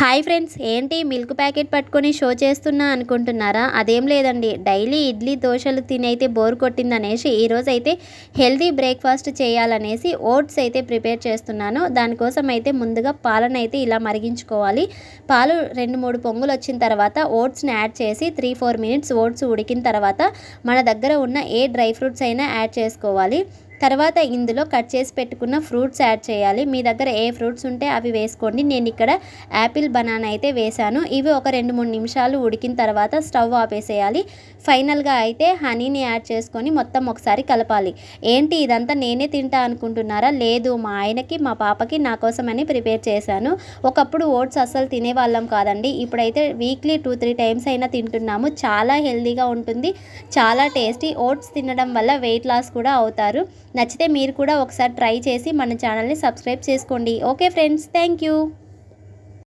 Hi friends, ఏంటి milk packet పట్టుకొని show చేస్తున్నా అనుకుంటున్నారా? అదేం లేదండి. డైలీ ఇడ్లీ దోశలు తినైతే బోర్ కొట్టిందనేసి ఈరోజైతే హెల్దీ బ్రేక్ఫాస్ట్ చేయాలనేసి ఓట్స్ అయితే ప్రిపేర్ చేస్తున్నాను. దానికోసం అయితే ముందుగా పాలనైతే ఇలా మరిగించుకోవాలి. పాలు 2-3 పొంగులు వచ్చిన తర్వాత ఓట్స్ని యాడ్ చేసి 3-4 మినిట్స్ ఓట్స్ ఉడికిన తర్వాత మన దగ్గర ఉన్న ఏ డ్రై ఫ్రూట్స్ అయినా యాడ్ చేసుకోవాలి. తర్వాత ఇందులో కట్ చేసి పెట్టుకున్న ఫ్రూట్స్ యాడ్ చేయాలి. మీ దగ్గర ఏ ఫ్రూట్స్ ఉంటే అవి వేసుకోండి. నేను ఇక్కడ యాపిల్, బనానా అయితే వేశాను. ఇవి ఒక 2-3 నిమిషాలు ఉడికిన తర్వాత స్టవ్ ఆపేసేయాలి. ఫైనల్గా అయితే హనీని యాడ్ చేసుకొని మొత్తం ఒకసారి కలపాలి. ఏంటి ఇదంతా నేనే తింటా అనుకుంటున్నారా? లేదు, మా ఆయనకి, మా పాపకి, నా కోసమని ప్రిపేర్ చేశాను. ఒకప్పుడు ఓట్స్ అస్సలు తినేవాళ్ళం కాదండి. ఇప్పుడైతే వీక్లీ 2-3 టైమ్స్ అయినా తింటున్నాము. చాలా హెల్తీగా ఉంటుంది, చాలా టేస్టీ. ఓట్స్ తినడం వల్ల వెయిట్ లాస్ కూడా అవుతారు. నచ్చితే మీరు కూడా ఒకసారి ట్రై చేసి మన ఛానల్ని సబ్స్క్రైబ్ చేసుకోండి. Okay friends, thank you.